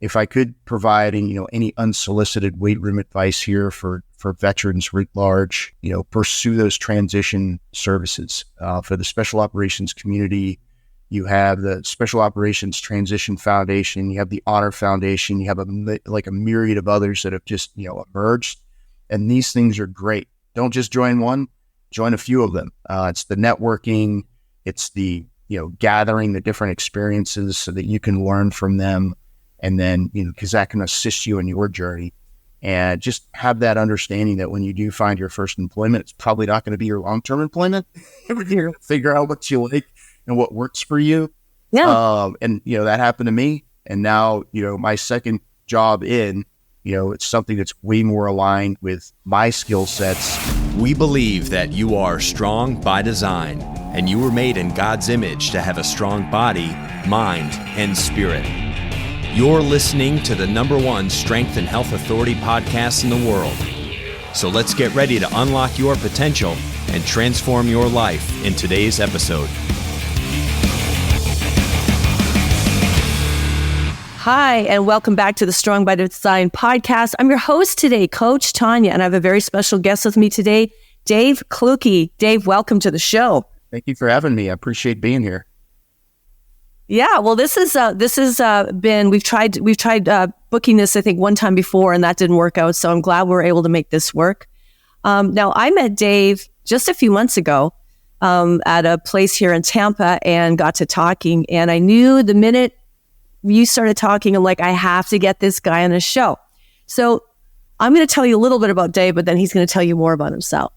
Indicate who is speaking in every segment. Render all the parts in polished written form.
Speaker 1: if I could provide, any unsolicited weight room advice here for veterans writ large, pursue those transition services. For the special operations community, you have the Special Operations Transition Foundation, you have the Honor Foundation, you have a myriad of others that have just, emerged. And these things are great. Don't just join one, join a few of them. It's the networking, it's the, gathering the different experiences so that you can learn from them. And then, because that can assist you in your journey. And just have that understanding that when you do find your first employment, it's probably not going to be your long-term employment. You're going to figure out what you like and what works for you.
Speaker 2: Yeah.
Speaker 1: And, that happened to me. And now, my second job it's something that's way more aligned with my skill sets.
Speaker 3: We believe that you are strong by design, and you were made in God's image to have a strong body, mind, and spirit. You're listening to the #1 Strength and Health Authority podcast in the world. So let's get ready to unlock your potential and transform your life in today's episode.
Speaker 2: Hi, and welcome back to the Strong by Design podcast. I'm your host today, Coach Tonya, and I have a very special guest with me today, Dave Clukey. Dave, welcome to the show.
Speaker 1: Thank you for having me. I appreciate being here.
Speaker 2: Yeah, well, this has been, we've tried booking this, I think, one time before, and that didn't work out. So I'm glad we're able to make this work. Now, I met Dave just a few months ago at a place here in Tampa and got to talking. And I knew the minute you started talking, I'm like, I have to get this guy on the show. So I'm going to tell you a little bit about Dave, but then he's going to tell you more about himself.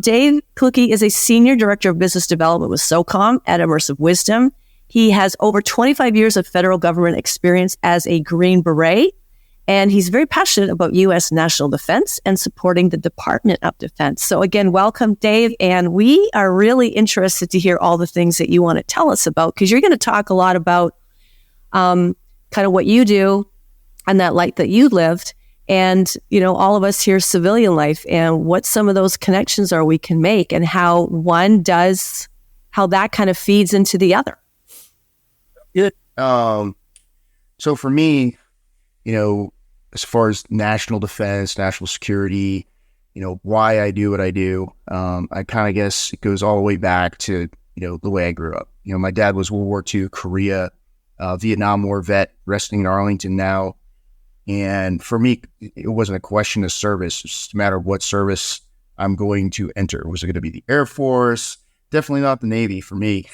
Speaker 2: Dave Clukey is a Senior Director of Business Development with SOCOM at Immersive Wisdom. He has over 25 years of federal government experience as a Green Beret, and he's very passionate about U.S. national defense and supporting the Department of Defense. So again, welcome, Dave, and we are really interested to hear all the things that you want to tell us about, because you're going to talk a lot about kind of what you do and that life that you lived, and, all of us here, civilian life, and what some of those connections are we can make, and how that kind of feeds into the other.
Speaker 1: So for me, as far as national defense, national security, why I do what I do, I kind of guess it goes all the way back to, the way I grew up. My dad was World War II, Korea, Vietnam War vet, resting in Arlington now. And for me, it wasn't a question of service. It's just a matter of what service I'm going to enter. Was it going to be the Air Force? Definitely not the Navy for me.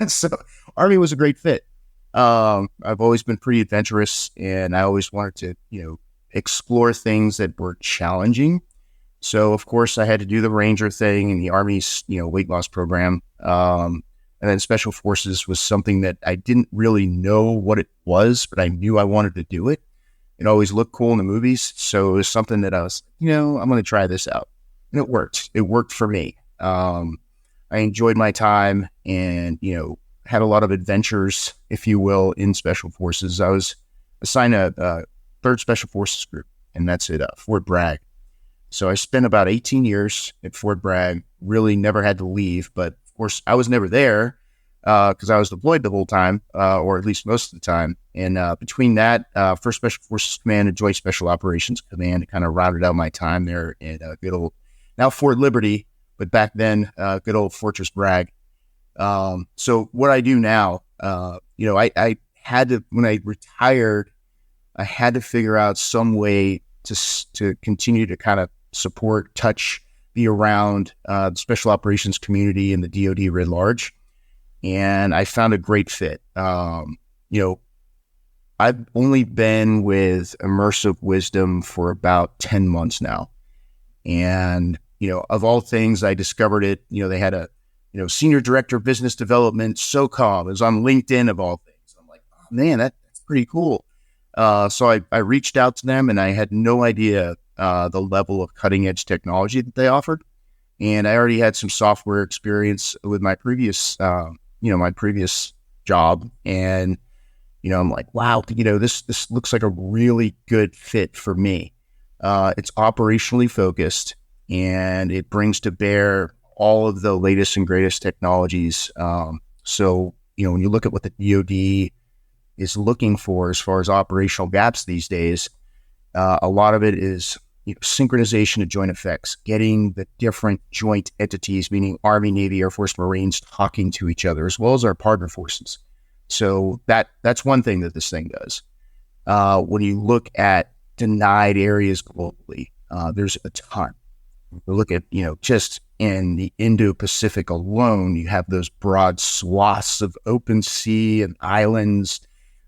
Speaker 1: So Army was a great fit. I've always been pretty adventurous, and I always wanted to, explore things that were challenging. So of course I had to do the Ranger thing and the Army's, weight loss program. And then Special Forces was something that I didn't really know what it was, but I knew I wanted to do it. It always looked cool in the movies. So it was something that I was, I'm going to try this out. And it worked. It worked for me. I enjoyed my time and, had a lot of adventures, if you will, in Special Forces. I was assigned a 3rd Special Forces group, and that's at Fort Bragg. So I spent about 18 years at Fort Bragg, really never had to leave. But of course, I was never there because I was deployed the whole time, or at least most of the time. And between that, 1st Special Forces Command and Joint Special Operations Command kind of rounded out my time there at good old, now Fort Liberty, but back then, good old Fortress Bragg. So what I do now, I had to, when I retired, I had to figure out some way to continue to kind of support, touch, be around the special operations community and the DoD writ large. And I found a great fit. I've only been with Immersive Wisdom for about 10 months now. And, of all things, I discovered it, they had a, Senior Director of Business Development, SOCOM. It was on LinkedIn of all things. I'm like, oh, man, that's pretty cool. So I reached out to them, and I had no idea the level of cutting edge technology that they offered. And I already had some software experience with my previous, my previous job. And, I'm like, wow, this looks like a really good fit for me. It's operationally focused, and it brings to bear all of the latest and greatest technologies. So, when you look at what the DoD is looking for as far as operational gaps these days, a lot of it is synchronization of joint effects, getting the different joint entities, meaning Army, Navy, Air Force, Marines, talking to each other, as well as our partner forces. So that's one thing that this thing does. When you look at denied areas globally, there's a ton. We look at, just in the Indo-Pacific alone, you have those broad swaths of open sea and islands.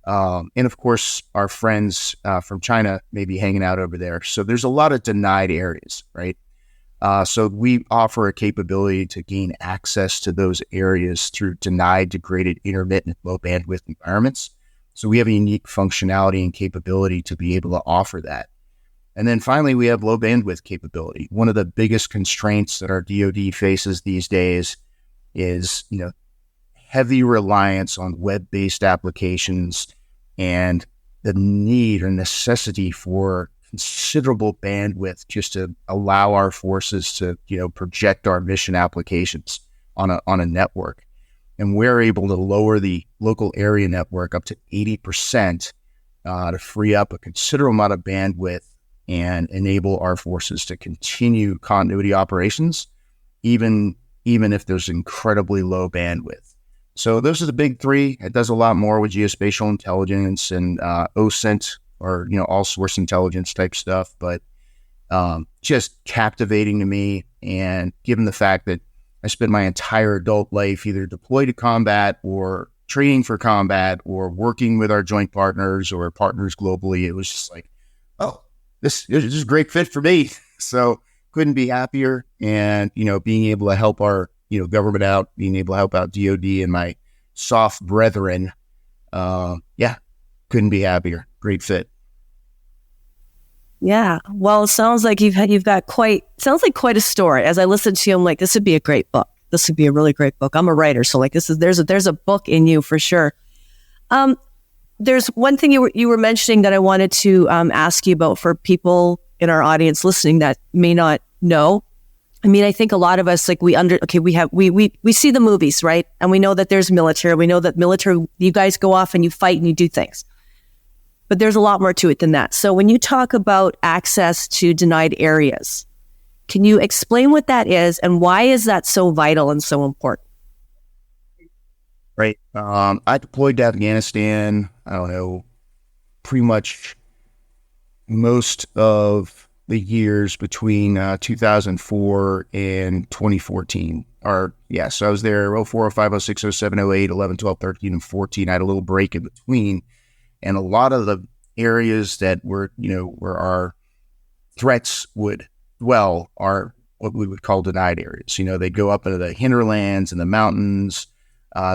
Speaker 1: And of course, our friends from China may be hanging out over there. So there's a lot of denied areas, right? So we offer a capability to gain access to those areas through denied, degraded, intermittent, low bandwidth environments. So we have a unique functionality and capability to be able to offer that. And then finally, we have low bandwidth capability. One of the biggest constraints that our DoD faces these days is, heavy reliance on web-based applications and the need or necessity for considerable bandwidth just to allow our forces to, project our mission applications on a network. And we're able to lower the local area network up to 80% to free up a considerable amount of bandwidth and enable our forces to continue continuity operations, even if there's incredibly low bandwidth. So those are the big three. It does a lot more with geospatial intelligence and OSINT, or all source intelligence type stuff, but just captivating to me. And given the fact that I spent my entire adult life either deployed to combat or training for combat or working with our joint partners or partners globally, it was just like, oh, this is a great fit for me. So couldn't be happier. And, being able to help our, government out, being able to help out DOD and my soft brethren. Couldn't be happier. Great fit.
Speaker 2: Yeah. Well, it sounds like you've got quite a story. As I listened to you, I'm like, this would be a great book. This would be a really great book. I'm a writer. So like there's a book in you for sure. There's one thing you were mentioning that I wanted to ask you about for people in our audience listening that may not know. I mean, I think a lot of us, like we see the movies, right? And we know that there's military. We know that military, you guys go off and you fight and you do things. But there's a lot more to it than that. So when you talk about access to denied areas, can you explain what that is and why is that so vital and so important?
Speaker 1: Right. I deployed to Afghanistan, I don't know, pretty much most of the years between 2004 and 2014. So I was there 04, 05, 06, 07, 08, 11, 12, 13, and 14. I had a little break in between. And a lot of the areas that were, where our threats would dwell are what we would call denied areas. They'd go up into the hinterlands and the mountains.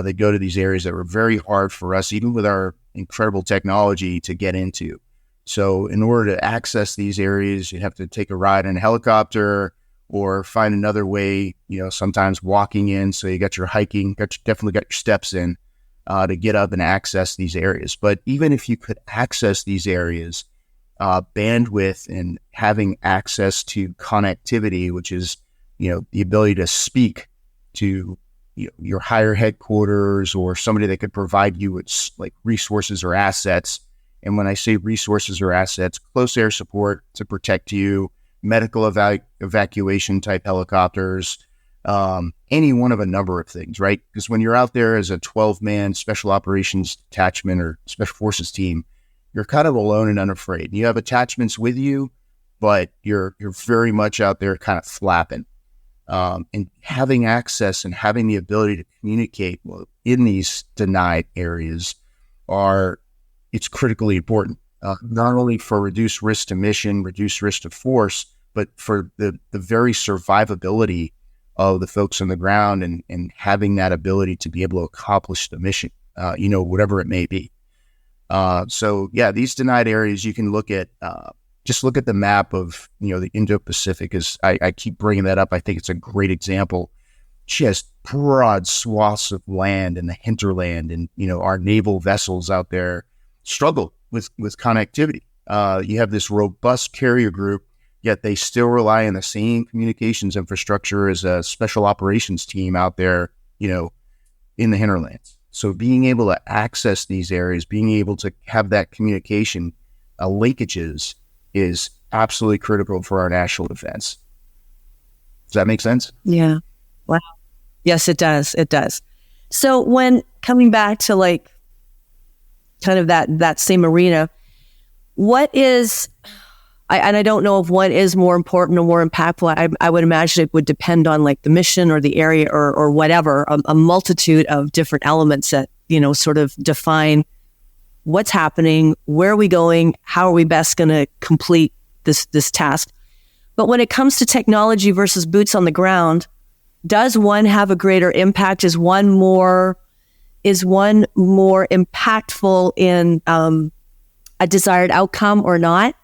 Speaker 1: They'd go to these areas that were very hard for us, even with our incredible technology, to get into. So in order to access these areas, you'd have to take a ride in a helicopter or find another way, sometimes walking in. So you got your hiking, definitely got your steps in to get up and access these areas. But even if you could access these areas, bandwidth and having access to connectivity, which is, the ability to speak to your higher headquarters or somebody that could provide you with like resources or assets. And when I say resources or assets, close air support to protect you, medical evacuation type helicopters, any one of a number of things, right? Because when you're out there as a 12-man special operations detachment or special forces team, you're kind of alone and unafraid. You have attachments with you, but you're very much out there kind of flapping. And having access and having the ability to communicate in these denied areas it's critically important, not only for reduced risk to mission, reduced risk to force, but for the very survivability of the folks on the ground and having that ability to be able to accomplish the mission, whatever it may be. These denied areas, you can look at, just look at the map of, the Indo-Pacific. I keep bringing that up. I think it's a great example. Just broad swaths of land in the hinterland, and, our naval vessels out there struggle with connectivity. You have this robust carrier group, yet they still rely on the same communications infrastructure as a special operations team out there, in the hinterlands. So being able to access these areas, being able to have that communication linkages is absolutely critical for our national defense. Does that make sense?
Speaker 2: Yeah. Wow. Yes, it does. It does. So when coming back to like kind of that same arena, what is, and I don't know if one is more important or more impactful. I would imagine it would depend on like the mission or the area or whatever, a multitude of different elements that, sort of define what's happening, where are we going, how are we best going to complete this task. But when it comes to technology versus boots on the ground, does one have a greater impact? Is one more impactful in a desired outcome or not?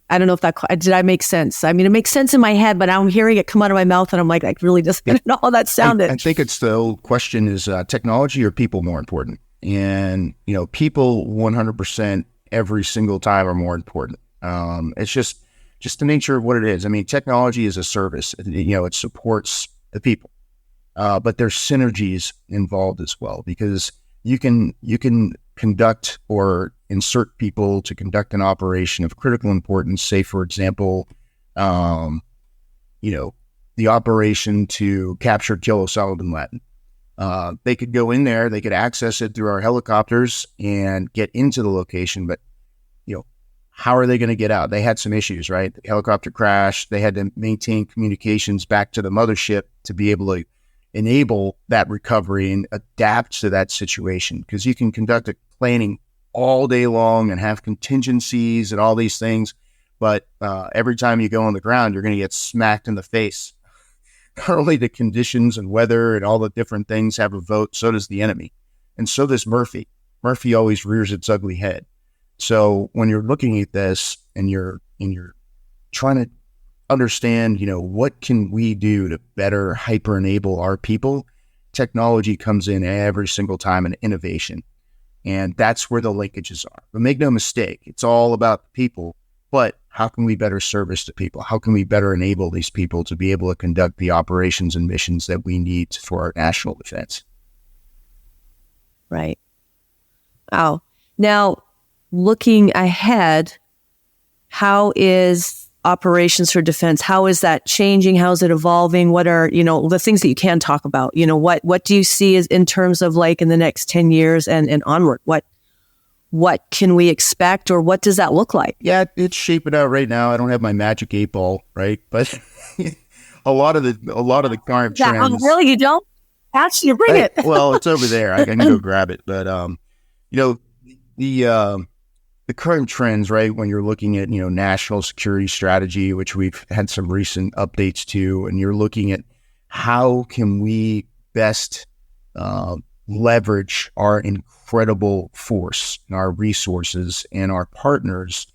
Speaker 2: I don't know if did I make sense? I mean, it makes sense in my head, but I'm hearing it come out of my mouth and I'm like, I really just didn't know how that sounded.
Speaker 1: I think it's the old question is technology or people more important? And, people 100% every single time are more important. It's just the nature of what it is. I mean, technology is a service, it supports the people, but there's synergies involved as well, because you can conduct or insert people to conduct an operation of critical importance. Say, for example, the operation to capture, kill Osama bin Laden. They could go in there, they could access it through our helicopters and get into the location, but how are they going to get out? They had some issues, right? The helicopter crashed. They had to maintain communications back to the mothership to be able to enable that recovery and adapt to that situation. Because you can conduct a planning all day long and have contingencies and all these things, but every time you go on the ground, you're going to get smacked in the face. Not only the conditions and weather and all the different things have a vote, so does the enemy. And so does Murphy. Murphy always rears its ugly head. So when you're looking at this and you're trying to understand, what can we do to better hyper enable our people, technology comes in every single time in innovation. And that's where the linkages are. But make no mistake, it's all about the people. But how can we better service the people? How can we better enable these people to be able to conduct the operations and missions that we need for our national defense?
Speaker 2: Right. Wow. Now, looking ahead, how is operations for defense? How is that changing? How is it evolving? What are, the things that you can talk about? What do you see as in terms of like in the next 10 years and onward? What can we expect, or what does that look like?
Speaker 1: Yeah, it's shaping out right now. I don't have my magic 8 ball, right? But a lot of the current trends.
Speaker 2: Really, you don't? Actually, you bring it.
Speaker 1: Well, it's over there. I can go grab it. But the current trends, right? When you're looking at national security strategy, which we've had some recent updates to, and you're looking at how can we best leverage our incredible force and our resources and our partners,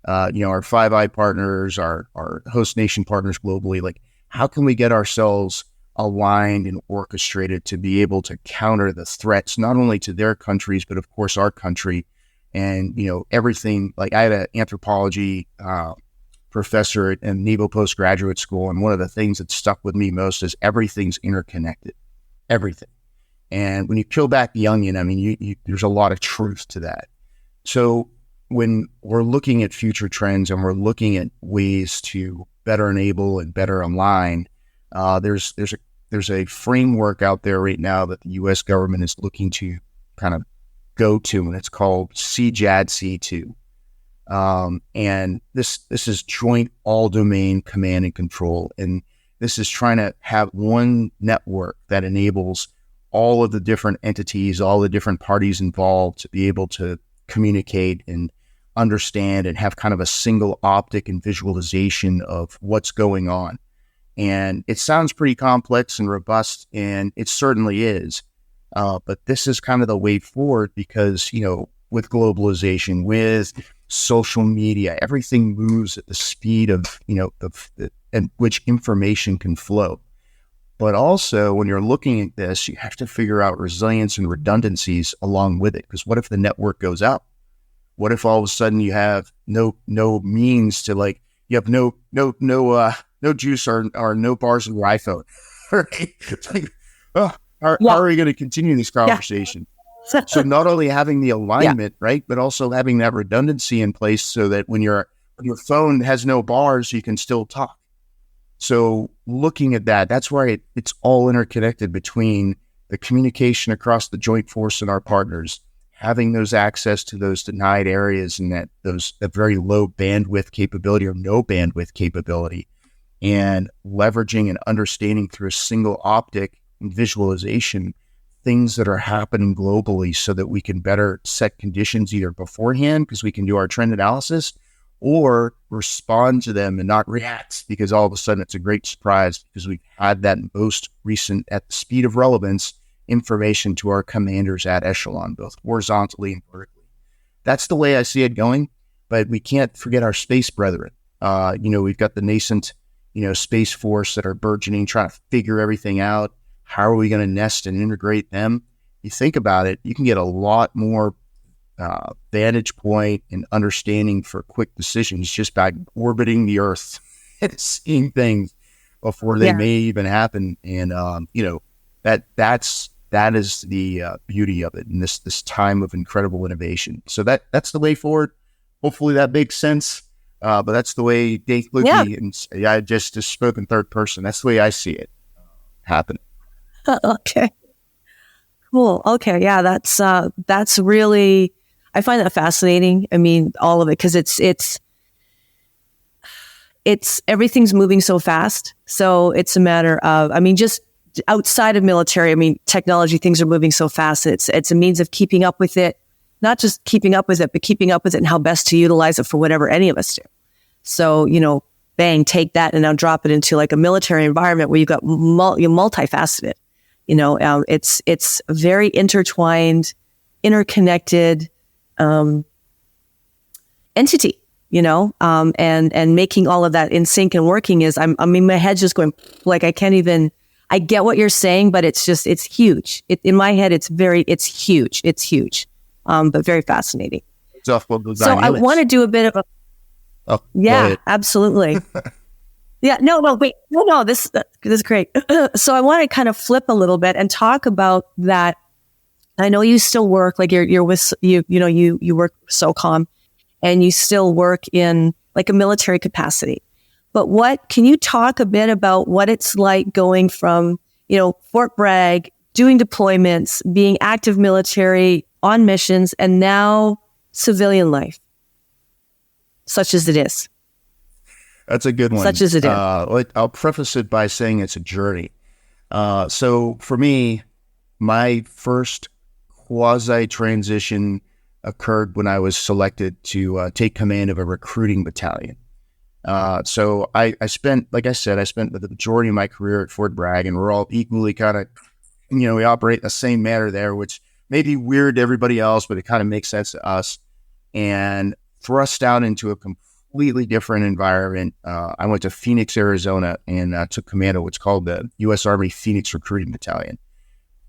Speaker 1: our Five Eye partners, our host nation partners globally. Like, how can we get ourselves aligned and orchestrated to be able to counter the threats, not only to their countries, but of course our country. And, everything. Like, I had an anthropology professor at Naval Postgraduate School, and one of the things that stuck with me most is everything's interconnected. Everything. And when you peel back the onion, I mean, there's a lot of truth to that. So when we're looking at future trends and we're looking at ways to better enable and better align, there's a framework out there right now that the U.S. government is looking to kind of go to, and it's called CJADC2. And this is Joint All-Domain Command and Control. And this is trying to have one network that enables all of the different entities, all the different parties involved to be able to communicate and understand and have kind of a single optic and visualization of what's going on. And it sounds pretty complex and robust, and it certainly is. But this is kind of the way forward because, with globalization, with social media, everything moves at the speed of, at which information can flow. But also, when you're looking at this, you have to figure out resilience and redundancies along with it. Because what if the network goes out? What if all of a sudden you have no means to, like, you have no juice or no bars in your iPhone? It's like, how are we going to continue this conversation? So not only having the
Speaker 2: Yeah.
Speaker 1: alignment, right, but also having that redundancy in place so that when your phone has no bars, you can still talk. So looking at that, that's why it's all interconnected between the communication across the joint force and our partners, having those access to those denied areas and that very low bandwidth capability or no bandwidth capability, and leveraging and understanding through a single optic and visualization things that are happening globally so that we can better set conditions either beforehand because we can do our trend analysis or respond to them and not react because all of a sudden it's a great surprise because we've had that most recent at the speed of relevance information to our commanders at echelon, both horizontally and vertically. That's the way I see it going, but we can't forget our space brethren. We've got the nascent, Space Force that are burgeoning, trying to figure everything out. How are we going to nest and integrate them? You think about it, you can get a lot more vantage point and understanding for quick decisions just by orbiting the Earth and seeing things before they may even happen. And, that is the beauty of it in this time of incredible innovation. So that's the way forward. Hopefully that makes sense. But that's the way Dave Clukey, and I just spoke in third person. That's the way I see it happening.
Speaker 2: Okay. Cool. Okay. Yeah. That's really, I find that fascinating. I mean, all of it, because it's everything's moving so fast. So it's a matter of, just outside of military, technology, things are moving so fast. It's a means of keeping up with it, not just keeping up with it, but keeping up with it and how best to utilize it for whatever any of us do. So, bang, take that and now drop it into like a military environment where you've got multifaceted. It's very intertwined, interconnected entity, and making all of that in sync and working is, my head's just going like, I get what you're saying, but it's huge. In my head, it's huge. It's huge, but very fascinating.
Speaker 1: So
Speaker 2: I want to do a bit of a, absolutely. Yeah, no, this is great. So I want to kind of flip a little bit and talk about that. I know you still work, like you're with, you work with SOCOM and you still work in like a military capacity. But can you talk a bit about what it's like going from, Fort Bragg, doing deployments, being active military on missions, and now civilian life, such as it is?
Speaker 1: That's a good one.
Speaker 2: Such as it is.
Speaker 1: I'll preface it by saying it's a journey. So for me, my first quasi-transition occurred when I was selected to take command of a recruiting battalion. So I spent the majority of my career at Fort Bragg, and we're all equally kind of, we operate in the same manner there, which may be weird to everybody else, but it kind of makes sense to us. And thrust out into a completely different environment. I went to Phoenix, Arizona, and took command of what's called the U.S. Army Phoenix Recruiting Battalion.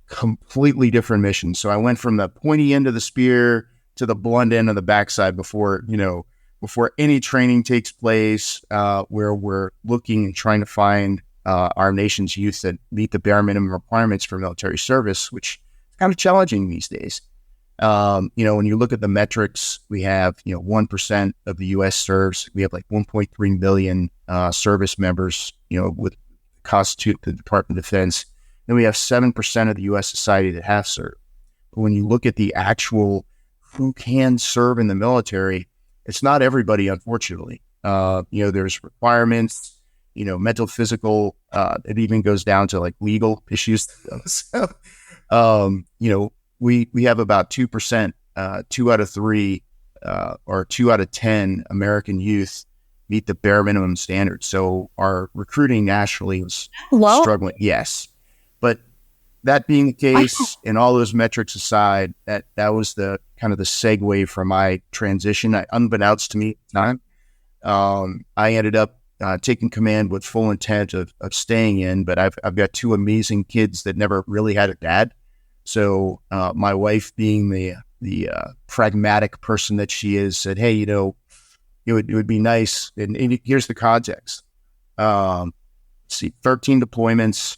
Speaker 1: Completely different mission. So I went from the pointy end of the spear to the blunt end of the backside before any training takes place, where we're looking and trying to find our nation's youth that meet the bare minimum requirements for military service, which is kind of challenging these days. When you look at the metrics, we have, 1% of the U.S. serves. We have like 1.3 million service members, with constitute the Department of Defense. Then we have 7% of the U.S. society that have served. But when you look at the actual who can serve in the military, it's not everybody, unfortunately. There's requirements, mental, physical. It even goes down to like legal issues. So, we have about 2%, 2 out of 3, or 2 out of 10 American youth meet the bare minimum standards. So our recruiting nationally was struggling. Yes. But that being the case, and all those metrics aside, that was the kind of the segue for my transition. Unbeknownst to me at the time, I ended up taking command with full intent of staying in, but I've got 2 amazing kids that never really had a dad. So my wife, being the pragmatic person that she is, said, "Hey, it would be nice." And here's the context. 13 deployments,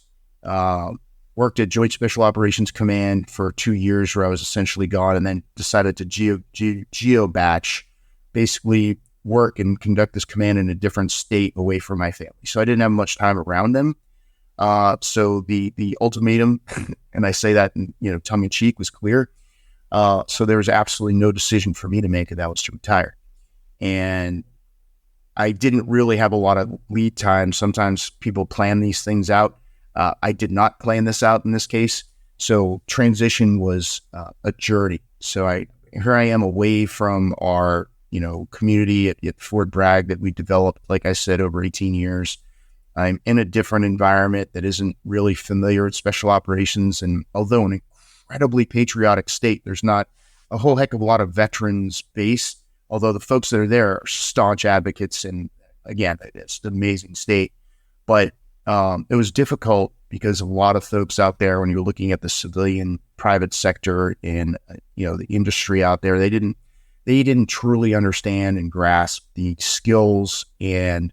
Speaker 1: worked at Joint Special Operations Command for 2 years where I was essentially gone, and then decided to geo batch, basically work and conduct this command in a different state away from my family. So I didn't have much time around them. So the ultimatum, and I say that in, tongue in cheek, was clear. So there was absolutely no decision for me to make, and that was to retire. And I didn't really have a lot of lead time. Sometimes people plan these things out. I did not plan this out in this case. So transition was a journey. So here I am away from our community at Fort Bragg that we developed, like I said, over 18 years. I'm in a different environment that isn't really familiar with special operations. And although an incredibly patriotic state, there's not a whole heck of a lot of veterans base, although the folks that are there are staunch advocates. And again, it's an amazing state. But it was difficult because a lot of folks out there, when you're looking at the civilian private sector and, the industry out there, they didn't truly understand and grasp the skills and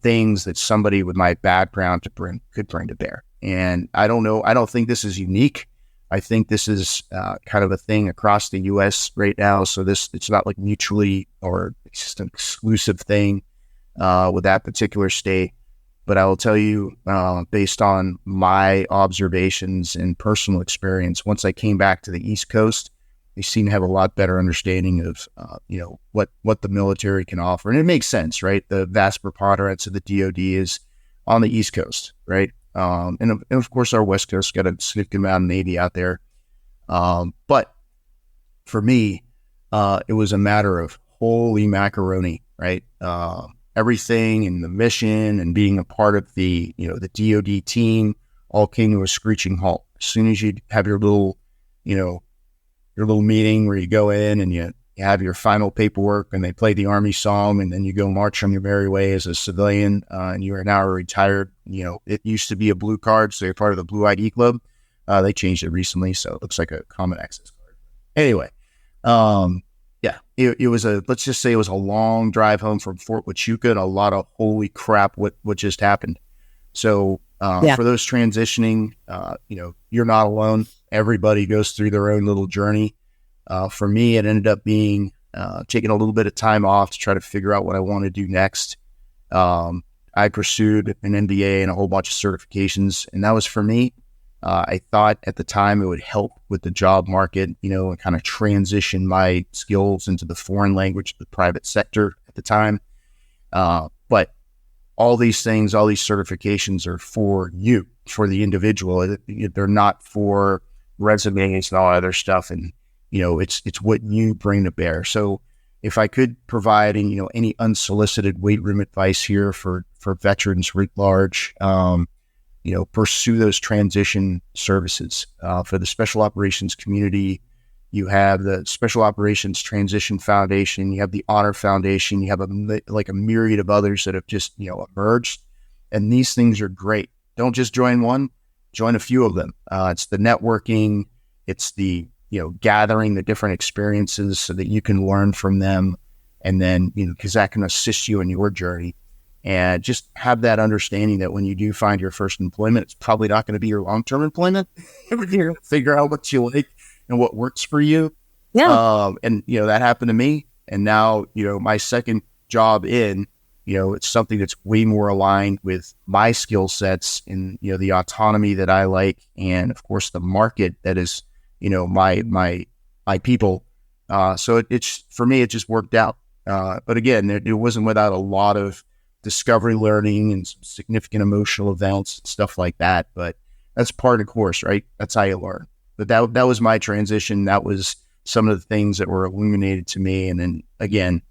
Speaker 1: things that somebody with my background could bring to bear. And I don't think this is unique. I think this is kind of a thing across the U.S. right now. So it's not like mutually or it's just an exclusive thing with that particular state. But I will tell you, based on my observations and personal experience, once I came back to the East Coast, they seem to have a lot better understanding of, what the military can offer. And it makes sense, right? The vast preponderance of the DoD is on the East Coast, right? And of course, our West Coast got a significant amount of Navy out there. But for me, it was a matter of holy macaroni, right? Everything and the mission and being a part of the DoD team all came to a screeching halt. As soon as you have your little meeting where you go in and you have your final paperwork and they play the Army song and then you go march on your merry way as a civilian, and you are now retired. It used to be a blue card, so you're part of the Blue ID Club. They changed it recently, so it looks like a common access card. Anyway, it was let's just say it was a long drive home from Fort Huachuca and a lot of holy crap, what just happened. So for those transitioning, you're not alone. Everybody goes through their own little journey. For me, it ended up being taking a little bit of time off to try to figure out what I want to do next. I pursued an MBA and a whole bunch of certifications, and that was for me. I thought at the time it would help with the job market, and kind of transition my skills into the foreign language, the private sector at the time. But all these things, all these certifications are for you, for the individual. They're not for resumes and all other stuff. And, it's what you bring to bear. So if I could provide, any unsolicited weight room advice here for veterans writ large, pursue those transition services. For the Special Operations community, you have the Special Operations Transition Foundation, you have the Honor Foundation, you have a myriad of others that have just, emerged. And these things are great. Don't just join one, join a few of them. It's the networking, it's the, gathering the different experiences so that you can learn from them. And then, because that can assist you in your journey. And just have that understanding that when you do find your first employment, it's probably not going to be your long-term employment. You're going to figure out what you like and what works for you.
Speaker 2: Yeah.
Speaker 1: And, that happened to me. And now, my second job it's something that's way more aligned with my skill sets and, the autonomy that I like. And of course, the market that is, my people. So it's for me, it just worked out. But again, it wasn't without a lot of discovery learning and some significant emotional events and stuff like that. But that's part of the course, right? That's how you learn. But that was my transition. That was some of the things that were illuminated to me. And then again,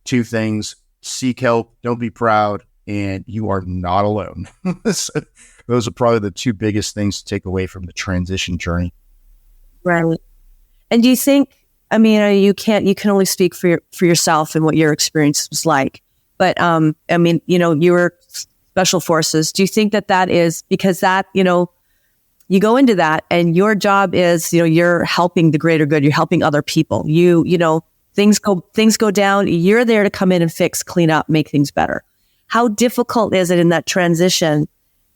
Speaker 1: two things: seek help, don't be proud, and you are not alone. So those are probably the two biggest things to take away from the transition journey.
Speaker 2: Right. And do you think, you can only speak for yourself and what your experience was like. But, you were special forces. Do you think that is because that, you go into that and your job is, you're helping the greater good. You're helping other people. Things go down. You're there to come in and fix, clean up, make things better. How difficult is it in that transition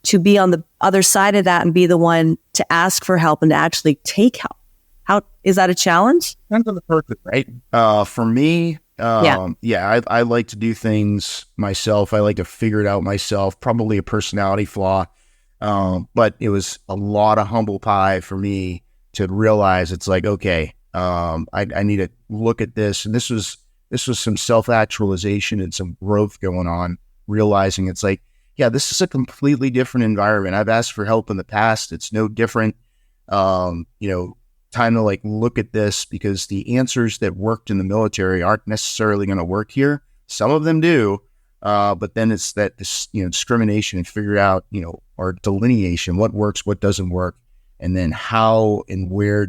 Speaker 2: to be on the other side of that and be the one to ask for help and to actually take help? How is that a challenge?
Speaker 1: Depends on the person, right? For me, I like to do things myself. I like to figure it out myself, probably a personality flaw. But it was a lot of humble pie for me to realize it's like, okay, I need to look at this. And this was some self-actualization and some growth going on, realizing it's like, yeah, this is a completely different environment. I've asked for help in the past. It's no different. Time to like look at this, because the answers that worked in the military aren't necessarily going to work here. Some of them do, but then it's that discrimination and figure out or delineation, what works, what doesn't work, and then how and where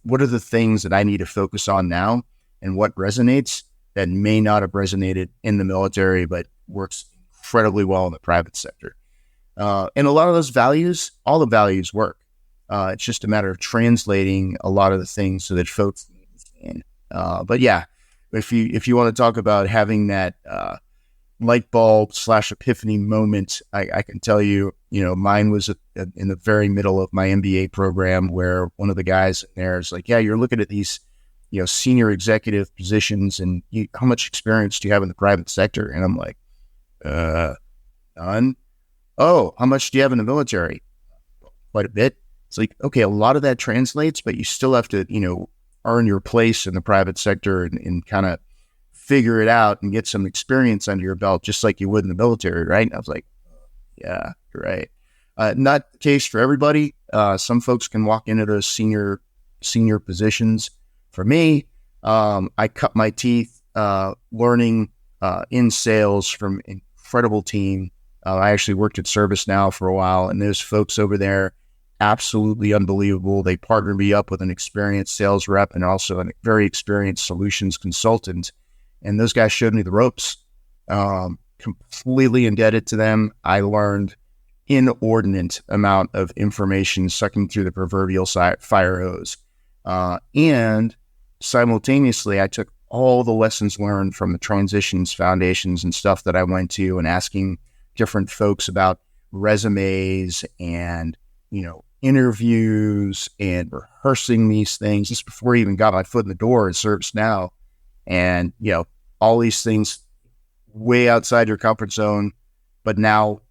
Speaker 1: what are the things that I need to focus on now, and what resonates that may not have resonated in the military but works incredibly well in the private sector. And a lot of those values, all the values work. It's just a matter of translating a lot of the things so that folks understand. But yeah, if you want to talk about having that light bulb / epiphany moment, I can tell you, mine was in the very middle of my MBA program, where one of the guys in there is like, yeah, you're looking at these, senior executive positions, and how much experience do you have in the private sector? And I'm like, none. Oh, how much do you have in the military? Quite a bit. It's like, okay, a lot of that translates, but you still have to, earn your place in the private sector and kind of figure it out and get some experience under your belt, just like you would in the military, right? And I was like, yeah, you're right. Not the case for everybody. Some folks can walk into those senior positions. For me, I cut my teeth learning in sales from an incredible team. I actually worked at ServiceNow for a while, and those folks over there, absolutely unbelievable. They partnered me up with an experienced sales rep and also a very experienced solutions consultant. And those guys showed me the ropes. Completely indebted to them. I learned inordinate amount of information sucking through the proverbial fire hose. And simultaneously, I took all the lessons learned from the transitions, foundations, and stuff that I went to, and asking different folks about resumes and, interviews, and rehearsing these things just before I even got my foot in the door at ServiceNow. And, all these things way outside your comfort zone, but now,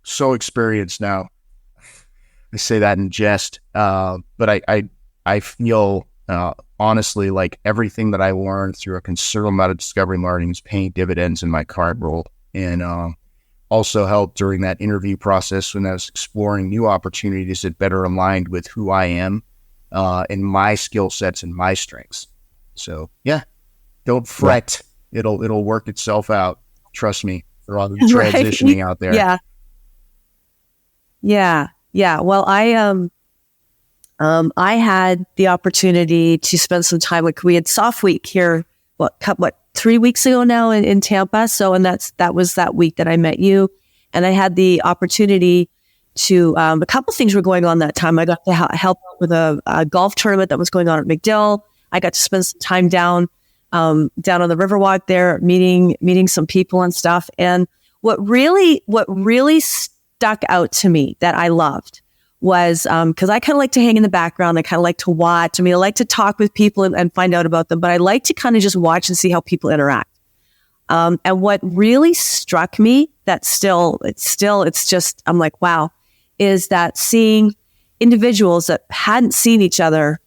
Speaker 1: so experienced now. I say that in jest, but I feel honestly like everything that I learned through a considerable amount of discovery learning is paying dividends in my current role, and also helped during that interview process when I was exploring new opportunities that better aligned with who I am and my skill sets and my strengths. So yeah, don't fret. Yeah. It'll work itself out. Trust me, for all the transitioning out there. Yeah. Well, I had the opportunity to spend some time we had Soft Week here, 3 weeks ago now in Tampa. So, and that was that week that I met you, and I had the opportunity to, a couple things were going on that time. I got to help out with a golf tournament that was going on at McDill. I got to spend some time down on the Riverwalk there, meeting some people and stuff. And what really stuck out to me that I loved was, cause I kind of like to hang in the background. I kind of like to watch. I mean, I like to talk with people and find out about them, but I like to kind of just watch and see how people interact. And what really struck me that it's just, I'm like, wow, is that seeing individuals that hadn't seen each other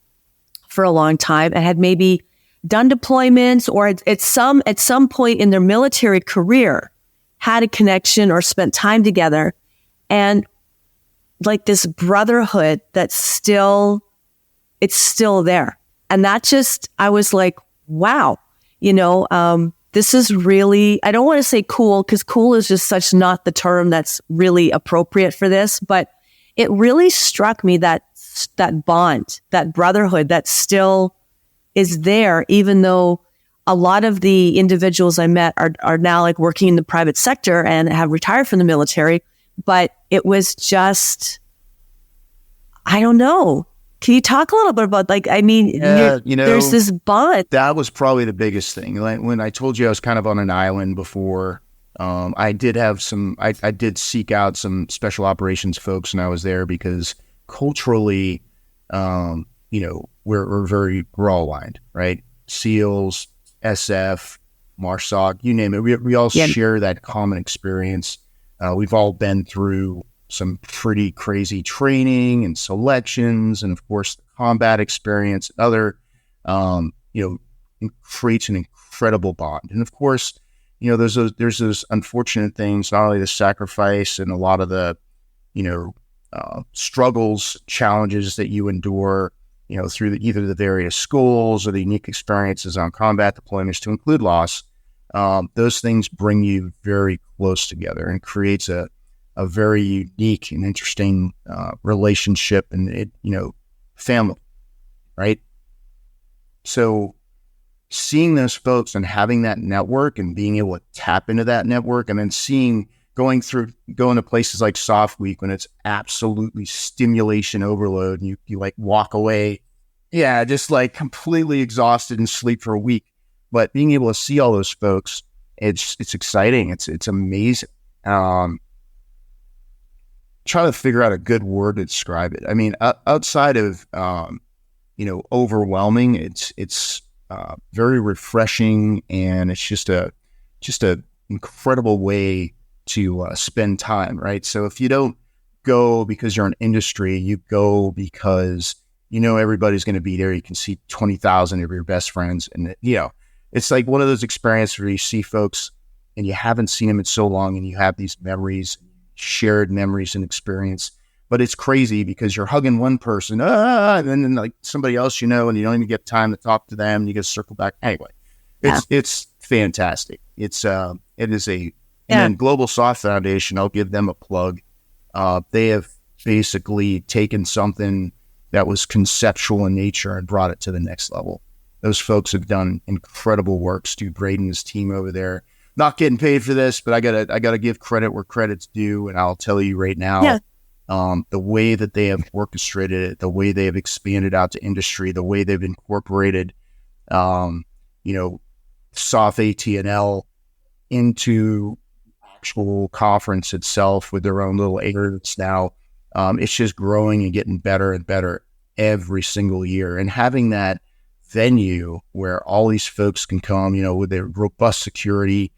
Speaker 1: for a long time and had maybe done deployments or at some point in their military career had a connection or spent time together, and like this brotherhood it's still there. And that just, I was like, wow, this is really, I don't want to say cool, because cool is just such not the term that's really appropriate for this, but it really struck me that bond, that brotherhood that still is there, even though a lot of the individuals I met are now like working in the private sector and have retired from the military. But it was just, I don't know. Can you talk a little bit about, there's this bond. That was probably the biggest thing. Like when I told you I was kind of on an island before, I did seek out some special operations folks when I was there because culturally, we're all aligned, right? SEALs, SF, MARSOC, you name it. We all share that common experience. We've all been through some pretty crazy training and selections, and of course, the combat experience, and other, creates an incredible bond. And of course, there's those unfortunate things, not only the sacrifice and a lot of the, struggles, challenges that you endure, through either the various schools or the unique experiences on combat deployments, to include loss. Those things bring you very close together and creates a very unique and interesting relationship and family, right? So seeing those folks and having that network and being able to tap into that network, and then going to places like Soft Week when it's absolutely stimulation overload and you like walk away, just like completely exhausted and sleep for a week. But being able to see all those folks, it's exciting. It's amazing. Trying to figure out a good word to describe it. I mean, outside of overwhelming, it's very refreshing, and it's just a incredible way to spend time, right? So if you don't go because you're in industry, you go because everybody's going to be there. You can see 20,000 of your best friends, and it's like one of those experiences where you see folks and you haven't seen them in so long, and you have these memories, shared memories and experience. But it's crazy because you're hugging one person, and then like somebody else, and you don't even get time to talk to them. And you get to circle back. Anyway, it's fantastic. It is and then Global Soft Foundation, I'll give them a plug. They have basically taken something that was conceptual in nature and brought it to the next level. Those folks have done incredible work. Stu Braden and his team over there. Not getting paid for this, but I gotta give credit where credit's due. And I'll tell you right now, the way that they have orchestrated it, the way they have expanded out to industry, the way they've incorporated, Soft ATNL into actual conference itself with their own little areas now. It's just growing and getting better and better every single year. And having that venue where all these folks can come, with their robust security,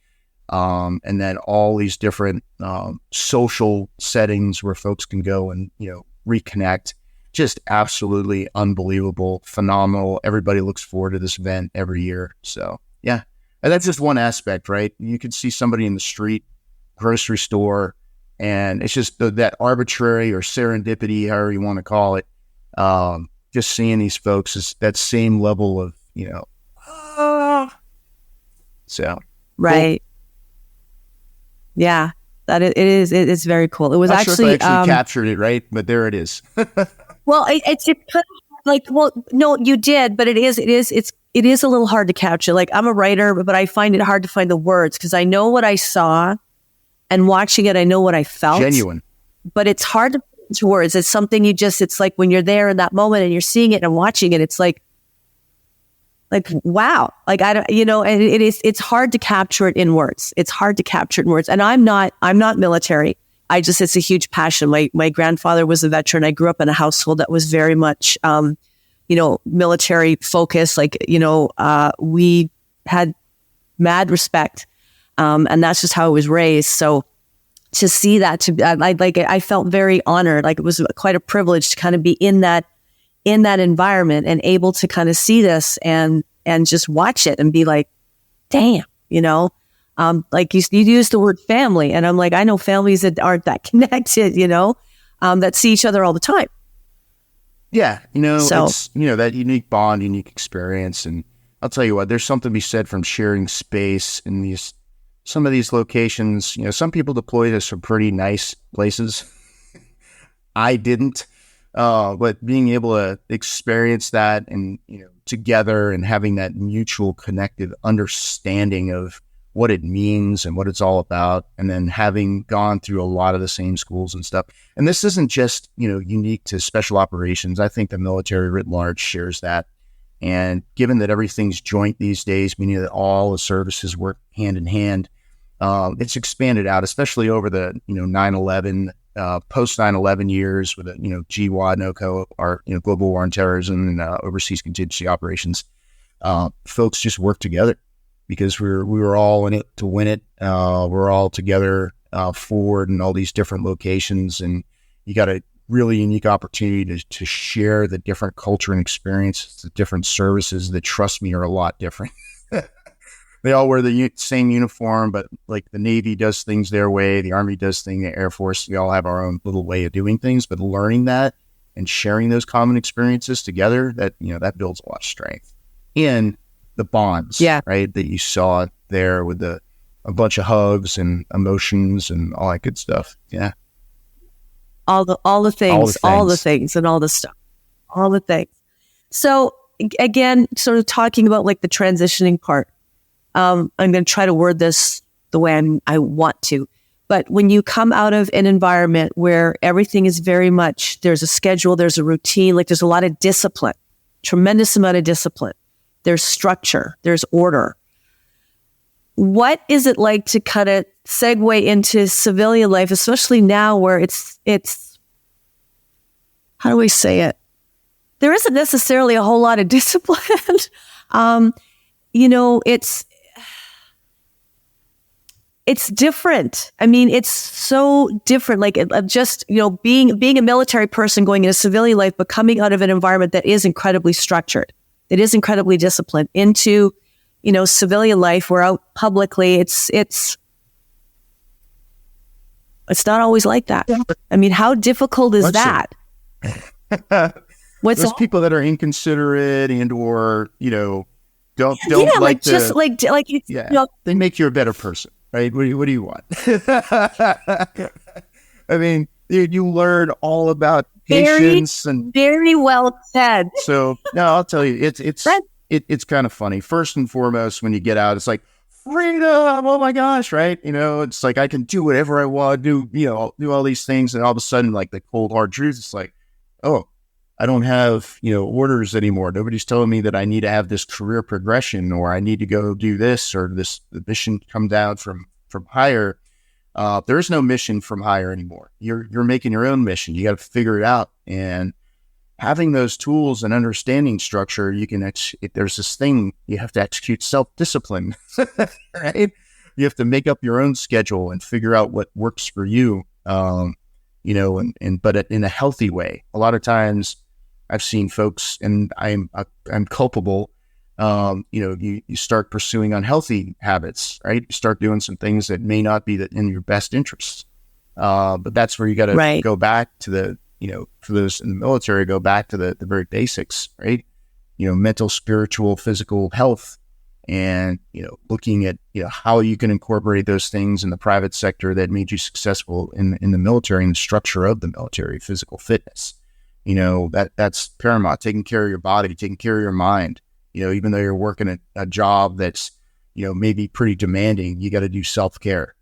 Speaker 1: and then all these different social settings where folks can go and, reconnect. Just absolutely unbelievable, phenomenal. Everybody looks forward to this event every year. So, yeah. And that's just one aspect, right? You could see somebody in the street, grocery store, and it's just that arbitrary or serendipity, however you want to call it. Just seeing these folks is that same level of, so.
Speaker 2: Right. Cool. Yeah, that it is. It's very cool. It was
Speaker 1: Not
Speaker 2: actually,
Speaker 1: sure if I actually captured it, right? But there it is.
Speaker 2: Well, it's kind of like, no, you did, but it is a little hard to capture. Like, I'm a writer, but I find it hard to find the words because I know what I saw, and watching it, I know what I felt.
Speaker 1: Genuine.
Speaker 2: But it's hard to put into words. It's something it's like when you're there in that moment and you're seeing it and watching it, it's like, wow. Like, I don't, and it's hard to capture it in words. It's hard to capture it in words. And I'm not military. It's a huge passion. My grandfather was a veteran. I grew up in a household that was very much, military focused. Like, we had mad respect. And that's just how I was raised. So to see that, I felt very honored. Like, it was quite a privilege to kind of be in that environment and able to kind of see this and just watch it and be like, damn, like you used the word family. And I'm like, I know families that aren't that connected, that see each other all the time.
Speaker 1: Yeah. It's, that unique bond, unique experience. And I'll tell you what, there's something to be said from sharing space in some of these locations. Some people deploy to some pretty nice places. I didn't. But being able to experience that and, together and having that mutual connective understanding of what it means and what it's all about. And then having gone through a lot of the same schools and stuff. And this isn't just, unique to special operations. I think the military writ large shares that. And given that everything's joint these days, meaning that all the services work hand in hand, it's expanded out, especially over the 9/11, post 9/11 years with the GWAD, NOCO, our Global War on Terrorism and Overseas Contingency Operations. Folks just work together because we were all in it to win it. We're all together forward in all these different locations, and you got a really unique opportunity to share the different culture and experiences, the different services that, trust me, are a lot different. They all wear the same uniform, but like the Navy does things their way, the Army does things, the Air Force, we all have our own little way of doing things, but learning that and sharing those common experiences together, that builds a lot of strength. And the bonds, right, that you saw there with a bunch of hugs and emotions and all that good stuff. Yeah.
Speaker 2: All the things and all the stuff, all the things. So again, sort of talking about like the transitioning part. I'm going to try to word this the way I want to. But when you come out of an environment where everything is very much, there's a schedule, there's a routine, like there's a lot of discipline, tremendous amount of discipline. There's structure, there's order. What is it like to kind of segue into civilian life, especially now where it's, how do we say it? There isn't necessarily a whole lot of discipline. It's different. I mean, it's so different. Like being a military person going into civilian life, but coming out of an environment that is incredibly structured, that is incredibly disciplined, into, civilian life, where out publicly, it's not always like that. I mean, how difficult is that? What's
Speaker 1: those people that are inconsiderate and or don't they make you a better person. Right? What do you want? I mean, you learn all about patience and
Speaker 2: very well said.
Speaker 1: So no, I'll tell you, it's kind of funny. First and foremost, when you get out, it's like freedom. Oh my gosh, right? It's like I can do whatever I want to do. I'll do all these things, and all of a sudden, like the cold hard truth, it's like, oh, I don't have orders anymore. Nobody's telling me that I need to have this career progression, or I need to go do this, or the mission come down from higher. There is no mission from higher anymore. You're making your own mission. You got to figure it out. And having those tools and understanding structure, you can. There's this thing you have to execute: self-discipline. Right? You have to make up your own schedule and figure out what works for you. But in a healthy way. A lot of times, I've seen folks, and I'm culpable. You start pursuing unhealthy habits, right? You start doing some things that may not be in your best interests. But that's where you got to go back to the, for those in the military, go back to the very basics, right? Mental, spiritual, physical health, and, looking at, how you can incorporate those things in the private sector that made you successful in the military, and the structure of the military, physical fitness. That's paramount. Taking care of your body, taking care of your mind. Even though you're working a job that's, maybe pretty demanding, you got to do self-care,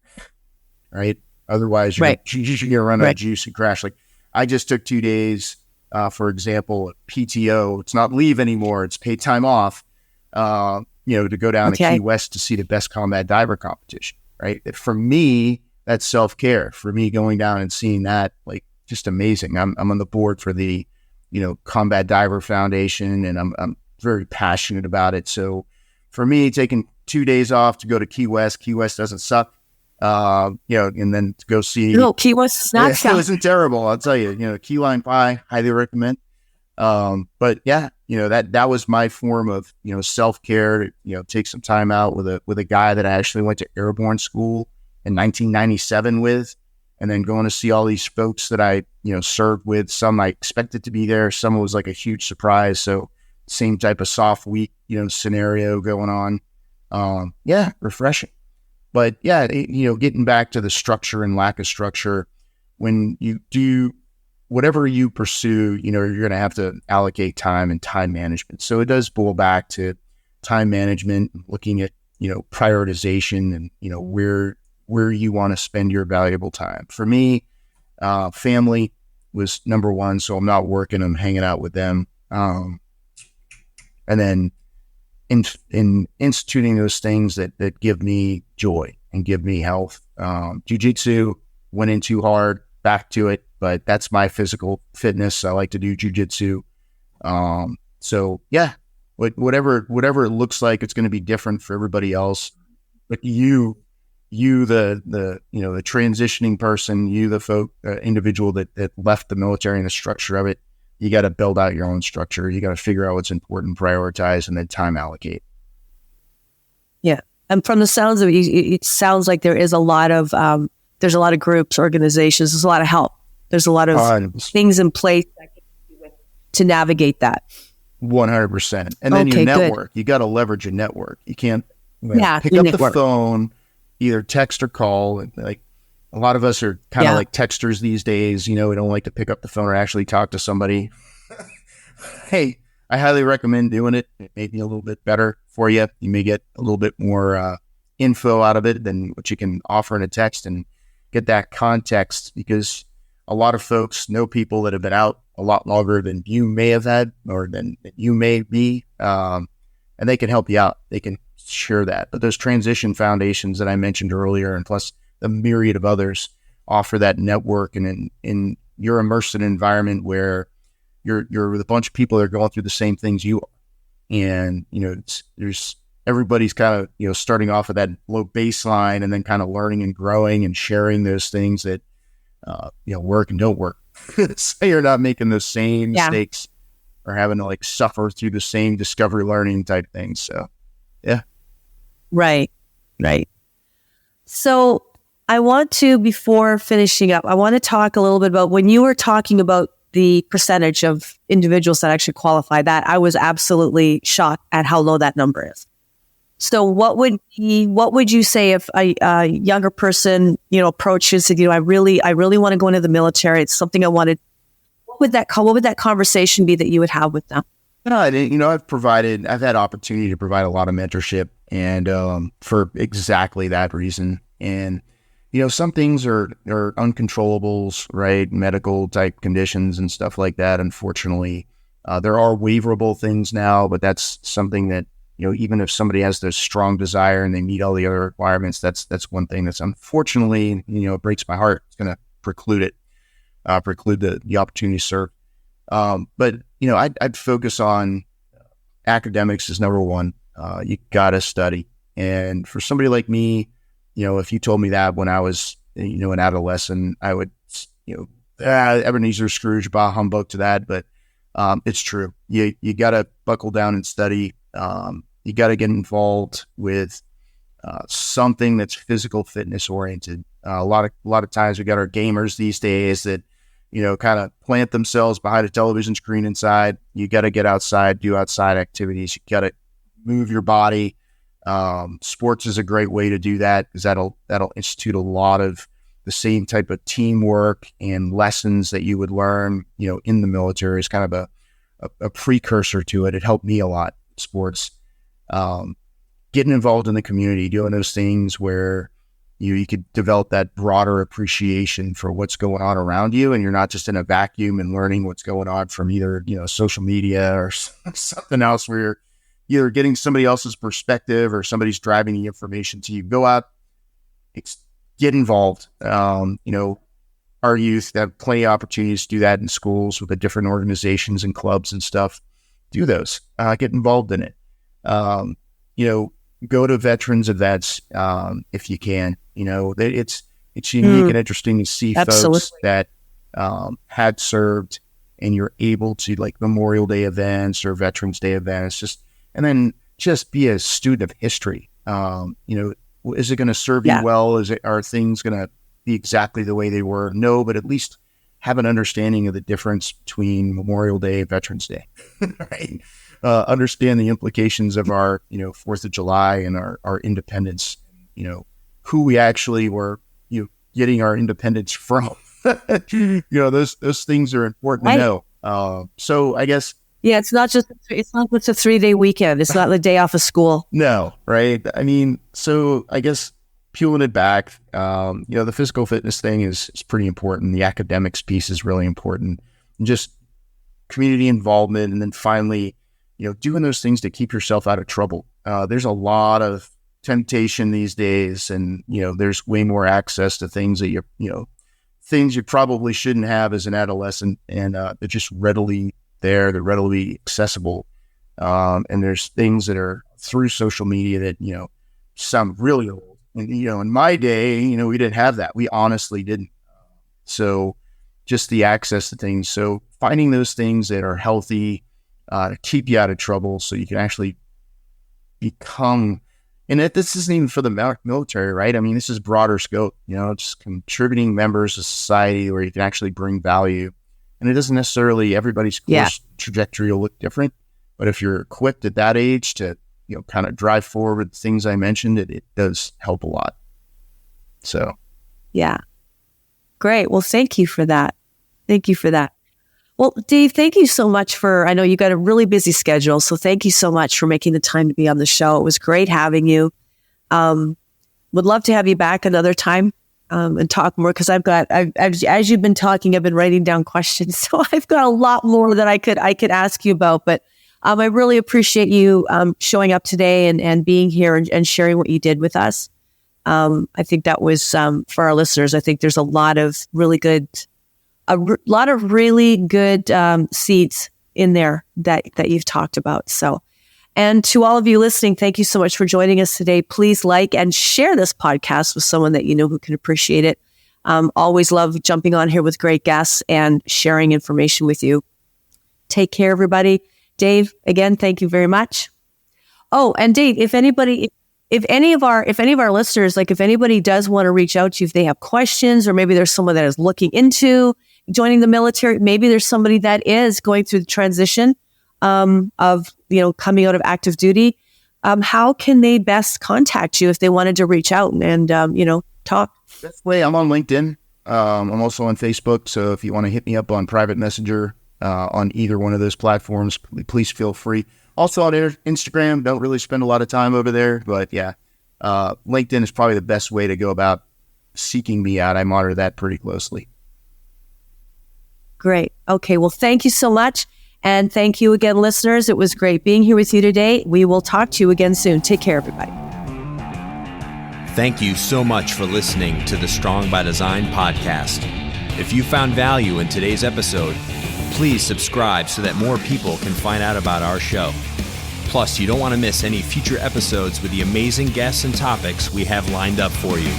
Speaker 1: right? Otherwise, you're going to run out of juice and crash. Like I just took 2 days, for example, PTO. It's not leave anymore. It's paid time off, to go down to Key West to see the best combat diver competition, right? For me, that's self-care. For me, going down and seeing that, like, just amazing. I'm on the board for the, Combat Diver Foundation, and I'm very passionate about it. So for me, taking 2 days off to go to Key West doesn't suck. And then to go see.
Speaker 2: No, Key West is not suck.
Speaker 1: It wasn't terrible. I'll tell you, Key Lime Pie, highly recommend. But yeah, that was my form of, self-care, take some time out with a guy that I actually went to airborne school in 1997 with. And then going to see all these folks that I, served with. Some I expected to be there. Some was like a huge surprise. So same type of soft week, scenario going on. Refreshing. But yeah, getting back to the structure and lack of structure, when you do whatever you pursue, you're going to have to allocate time and time management. So it does boil back to time management, looking at, prioritization and, where you want to spend your valuable time. For me, family was number one. So I'm not working, I'm hanging out with them. And then in instituting those things that give me joy and give me health. Jiu-jitsu, went in too hard, back to it, but that's my physical fitness. I like to do jiu-jitsu. So yeah, whatever it looks like, it's going to be different for everybody else. But the transitioning person, the individual that left the military and the structure of it, you got to build out your own structure. You got to figure out what's important, prioritize, and then time allocate.
Speaker 2: Yeah. And from the sounds of it, it sounds like there is a lot of, there's a lot of groups, organizations, there's a lot of help. There's a lot of things in place to navigate that.
Speaker 1: 100%. And then your network, you got to leverage your network. You can't pick up the phone, either text or call. Like a lot of us are kind of like texters these days. We don't like to pick up the phone or actually talk to somebody. Hey, I highly recommend doing it. It may be a little bit better for you. You may get a little bit more info out of it than what you can offer in a text, and get that context, because a lot of folks know people that have been out a lot longer than you may have had or than you may be, and they can help you out. They can share that. But those transition foundations that I mentioned earlier, and plus the myriad of others, offer that network, and in you're immersed in an environment where you're with a bunch of people that are going through the same things you are. And, there's everybody's kind of, starting off at that low baseline and then kind of learning and growing and sharing those things that, work and don't work. So you're not making those same mistakes or having to suffer through the same discovery learning type things. So, yeah.
Speaker 2: Right. So I want to, before finishing up, I want to talk a little bit about when you were talking about the percentage of individuals that actually qualify. That I was absolutely shocked at how low that number is. So what would you say if a younger person, approaches and I really want to go into the military. It's something I wanted. What would that conversation be that you would have with them?
Speaker 1: I've had opportunity to provide a lot of mentorship, and for exactly that reason. And some things are uncontrollables, right? Medical type conditions and stuff like that. Unfortunately, there are waiverable things now, but that's something that, even if somebody has this strong desire and they meet all the other requirements, that's one thing that's unfortunately, it breaks my heart. It's going to preclude the opportunity to serve. But I'd focus on academics as number one. You got to study. And for somebody like me, if you told me that when I was, an adolescent, I would, Ebenezer Scrooge, bah humbug to that. But it's true. You got to buckle down and study. You got to get involved with something that's physical fitness oriented. A lot of times we got our gamers these days that, kind of plant themselves behind a television screen inside. You got to get outside, do outside activities. You got to move your body. Sports is a great way to do that, because that'll institute a lot of the same type of teamwork and lessons that you would learn, in the military. Is kind of a precursor to it. It helped me a lot. Sports, getting involved in the community, doing those things where you could develop that broader appreciation for what's going on around you, and you're not just in a vacuum and learning what's going on from either social media or something else where you're either getting somebody else's perspective or somebody's driving the information to you. Go out, get involved. Our youth have plenty of opportunities to do that in schools with the different organizations and clubs and stuff. Do those, get involved in it. Go to veterans events, if you can. It's unique and interesting to see folks that had served, and you're able to, like, Memorial Day events or Veterans Day events, and then just be a student of history. Is it going to serve you well? Are things going to be exactly the way they were? No, but at least have an understanding of the difference between Memorial Day and Veterans Day, right? Understand the implications of our, 4th of July and our independence, who we actually were, getting our independence from. Those things are important to know. So I guess.
Speaker 2: Yeah, it's not just a 3-day weekend. It's not the day off of school.
Speaker 1: No, right? I mean, so I guess peeling it back, the physical fitness thing is pretty important. The academics piece is really important. And just community involvement. And then finally, doing those things to keep yourself out of trouble. There's a lot of temptation these days, and there's way more access to things that things you probably shouldn't have as an adolescent, and they're just readily there. They're readily accessible, and there's things that are through social media that sound really old. And in my day, we didn't have that. We honestly didn't. So just the access to things. So finding those things that are healthy to keep you out of trouble, so you can actually become. And this isn't even for the military, right? I mean, this is broader scope, just contributing members of society where you can actually bring value. And it doesn't necessarily, everybody's course trajectory will look different. But if you're equipped at that age to, kind of drive forward the things I mentioned, it does help a lot. So.
Speaker 2: Yeah. Great. Well, thank you for that. Thank you for that. Well, Dave, thank you so much I know you got a really busy schedule, so thank you so much for making the time to be on the show. It was great having you. Would love to have you back another time and talk more, because as you've been talking, I've been writing down questions, so I've got a lot more that I could ask you about. But I really appreciate you showing up today and being here and sharing what you did with us. I think that was for our listeners. I think there's a lot of really good seeds in there that you've talked about. So, and to all of you listening, thank you so much for joining us today. Please like and share this podcast with someone that you know who can appreciate it. Always love jumping on here with great guests and sharing information with you. Take care, everybody. Dave, again, thank you very much. Oh, and Dave, if any of our listeners, like if anybody does want to reach out to you, if they have questions, or maybe there's someone that is looking into joining the military, maybe there's somebody that is going through the transition of coming out of active duty, how can they best contact you if they wanted to reach out and talk?
Speaker 1: Best way, I'm on LinkedIn. I'm also on Facebook, so if you want to hit me up on private messenger on either one of those platforms, please feel free. Also on Instagram, don't really spend a lot of time over there, but LinkedIn is probably the best way to go about seeking me out. I monitor that pretty closely.
Speaker 2: Great. Okay. Well, thank you so much. And thank you again, listeners. It was great being here with you today. We will talk to you again soon. Take care, everybody.
Speaker 3: Thank you so much for listening to the Strong by Design podcast. If you found value in today's episode, please subscribe so that more people can find out about our show. Plus, you don't want to miss any future episodes with the amazing guests and topics we have lined up for you.